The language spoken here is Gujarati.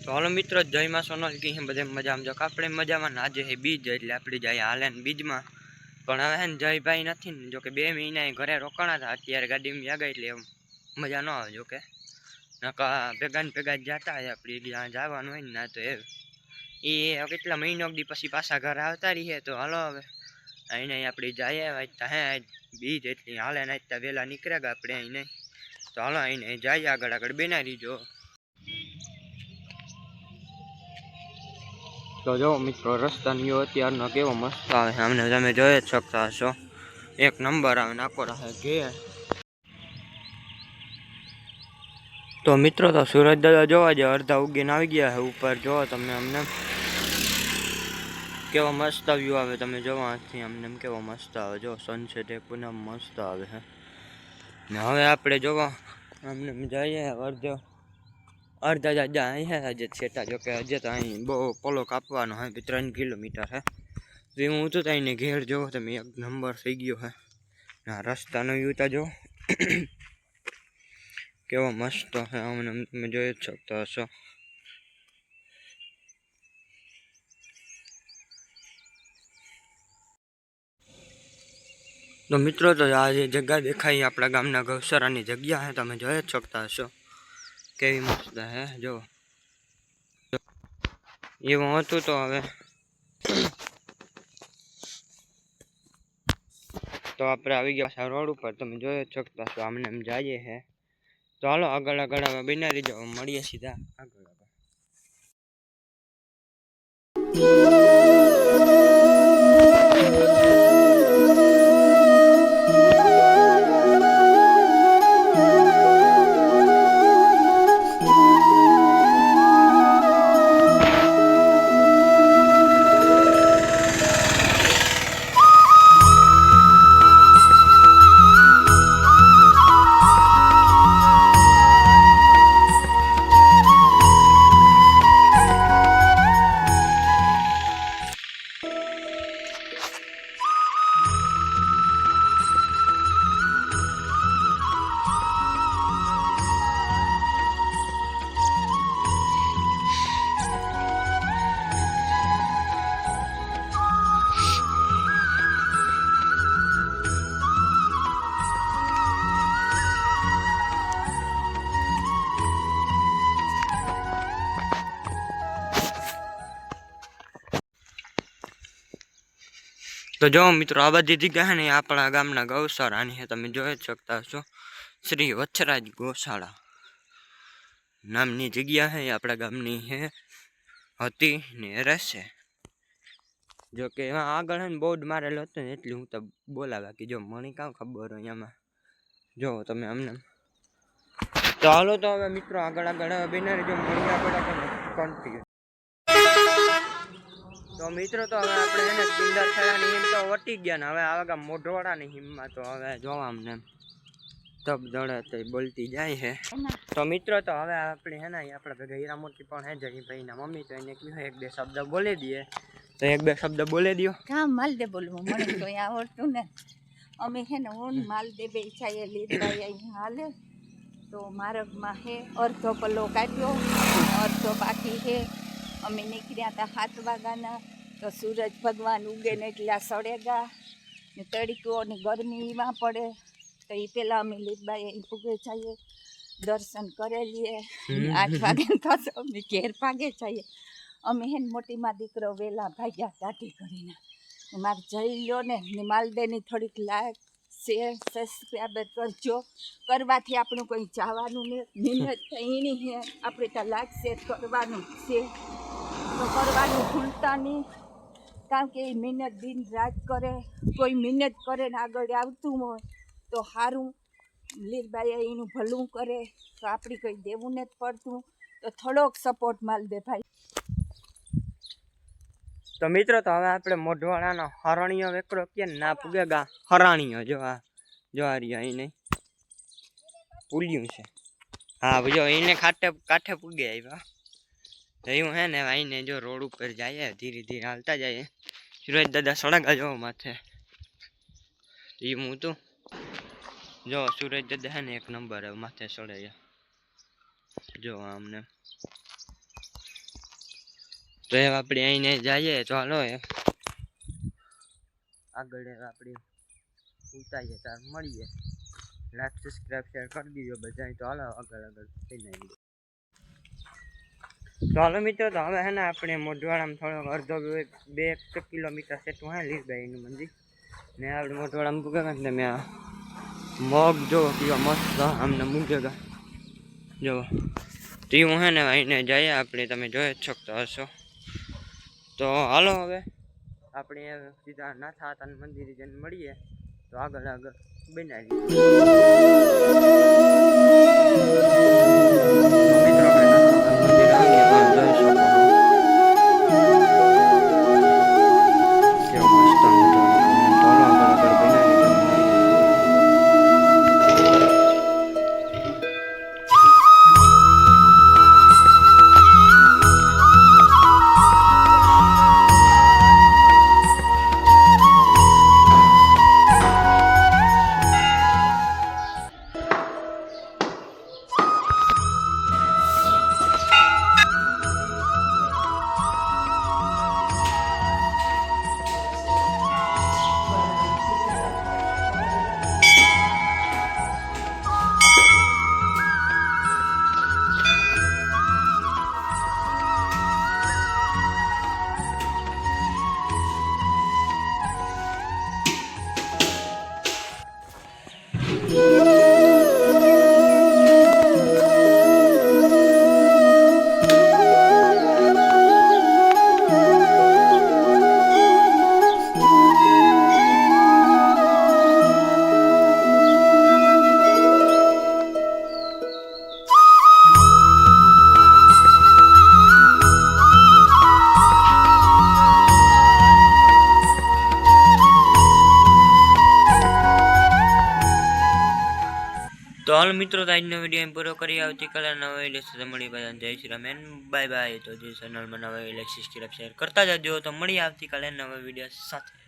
તો હાલો મિત્રો, જય માં સોનલ કી બધે મજામાં. જો આપણે મજામાં આજે હે બીજ, એટલે આપણે જાય હાલે ને બીજમાં. પણ હવે હે ને જયભાઈ નથી ને, જોકે 2 મહિના ઘરે રોકાણા હતા. અત્યારે ગાડીમાં જાગા એટલે એમ મજા ન આવે. જોકે નકા ભેગા ને ભેગા જ જતા હોય. આપણે જ્યાં જવાનું હોય ને ના તો એ કેટલા મહિનો દી પછી પાછા ઘરે આવતા રહીએ. તો હાલો હવે અહીં આપણે જઈએ. વાંચતા હે બીજ એટલી હાલે નાચતા વહેલા નીકળ્યા આપણે અહીં. તો હાલો અહીં જઈએ, આગળ બેના રહીજો. તો જો મિત્રો, રસ્તાની અત્યારનો કેવો મસ્ત આવે છે, અમને તમે જોઈ જ શકતા હશો. એક નંબર આવે, નાખો રહે ઘેર. તો મિત્રો, તો સુરજ દાદા જોવા જાય અડધા ઉગીને આવી ગયા છે ઉપર. જો તમે અમને કેવો મસ્ત વ્યૂ આવે, તમે જોવા આથી અમને કેવો મસ્ત આવે. જો સનસેટ એક પૂનમ મસ્ત આવે છે. ને હવે આપણે જોવા અમને જઈએ અડધા જાજા અહીંયા હજે છેટા. જોકે હજે તો અહીં બહુ પોલો કાપવાનો હે, 3 કિલોમીટર હે. હું તો ત્યાં ઘેર જોવો તમે, એક નંબર થઈ ગયો હે. ના રસ્તાનો વ્યૂ તો જો કેવો મસ્ત હે, અમને તમે જોઈ જ શકતા હશો. તો મિત્રો, તો આ જે જગ્યા દેખાય આપણા ગામના ગૌસરાની જગ્યા હે, તમે જોઈ જ શકતા હશો. કેવી મસ્ત હે જો. એવું હતું તો હવે તો આપણે આવી ગયા રોડ ઉપર, તમે જોઈ જ શકતા છો. આમને એમ જઈએ હે. તો હાલો આગળ હવે બનાવી જાઓ, મળીએ સીધા આગળ. તો જો મિત્રો, આ બધી જગ્યા છે ને આપણા ગામના ગૌશાળાની છે, તમે જોઈ જ શકતા હશો. શ્રી વચ્છરાજ ગૌશાળા નામની જગ્યા છે, આપણા ગામની છે, હતી ને રહેશે. જોકે એમાં આગળ છે ને બોર્ડ મારેલો હતો ને, એટલી હું તો બોલાવ્યા કે જો મને કાં ખબર હોય એમાં. જો તમે અમને તો હાલો. તો હવે મિત્રો આગળ બેનર જો મળી આપણે કન્ટિન્યુ. તો મિત્રો, તો હવે આપણે એને કિંડર ખેડાની હિમ તો વટી ગયા ને, હવે આવે મોઢવાડાની હિમમાં. તો હવે જોવા અમને તબ દડે તો બોલતી જાય છે. તો મિત્રો, તો હવે આપણે હે ને આપણા ભેગા હીરામોતી પણ હે જયભાઈના મમ્મી. તો એને કીધું 1-2 શબ્દ બોલી દઈએ. તો 1-2 શબ્દ બોલી દો. કામ માલ દે બોલવું મને તો આવડતું ને. અમે હે ને ઓન માલ દે બે ઈચ્છાએ લીધા અહીંયા હાલે. તો માર્ગમાં હે અડધો પલ્લો કાપ્યો, અડધો બાકી હે. અમે નીકળ્યા હતા 7 વાગ્યાના. તો સૂરજ ભગવાન ઉગે ને એટલા સળેગા ને તડકોની ગરમીમાં પડે. તો એ પહેલાં અમે લીધબાઈ અહીં પૂગે જઈએ, દર્શન કરી લઈએ. 8 વાગે થશે અમે ઘેર ભાગે જઈએ. અમે હે ને મોટીમાં દીકરો વહેલા ભાગ્યા દાઢી કરીને. મારે જઈ લો ને માલદેની થોડીક લાયક શેર સબસ્ક્રાઈબ કરજો. કરવાથી આપણું કંઈ જવાનું ને મહેનત થઈની છે, આપણે ત્યાં લાઈક શેર કરવાનું છે. તો કરવાનું ભૂલતા નહીં, કારણ કે એ મહેનત દિન રાત કરે. કોઈ મહેનત કરે ને આગળ આવતું હોય તો સારું. લીરબાઈએ એનું ભલું કરે તો આપણી કંઈ દેવું નથી પડતું. તો થોડોક સપોર્ટ માલ દે ભાઈ. તો મિત્રો, તો હવે આપણે મોઢવાડાનો હરણીયો વેકરો કે ના પૂગેગા હરાણીયો. જો આ રહ્યો અહીં નહીં પૂલ્યું છે. હા જો એને કાંઠે પૂગે આવ્યા. એવું હે ને આઈને જો રોડ ઉપર જાય, ધીરે ધીરે હાલતા જાય. સુરજ દાદા સળગા જો માથે એ હું તું જો સુરજ દાદા હે ને 1 નંબર માથે સળે જો. અમને તો એ આપણે અહીંને જઈએ તો હાલો આગળ આપણે ઉતારીએ તાર મળીએ. લાઈક સબસ્ક્રાઈબ શેર કરી દીધો બધા. તો હાલો આગળ થઈ જાય. તો હાલો મિત્રો, તો હવે હે ને આપણે મોઢવાડામાં થોડોક અડધો 2 કિલોમીટર સેટું હે લીલભાઈનું મંદિર ને આપણે મોઢવાડામાં પૂગેગા ને મેં મગ જો કેવા મસ્ત આમને મૂકેગા જો તેવું હે ને અહીંને જઈએ આપણે. તમે જોઈ જ શકતા હશો. તો હાલો હવે આપણે સીધા નાથા હતા મંદિરે જઈને મળીએ. તો આગળ બનાવી તો હાલ મિત્રો, તો આજનો વિડીયો પૂરો કરી. આવતીકાલે નવા વિડીયો સાથે મળી. બધાને જય Shri Ram and bye bye. તો જે ચેનલમાં નવા વિડીયો સબસ્ક્રાઇબ શેર કરતા જજો. તો મળી આવતીકાલે નવા વિડીયો સાથે.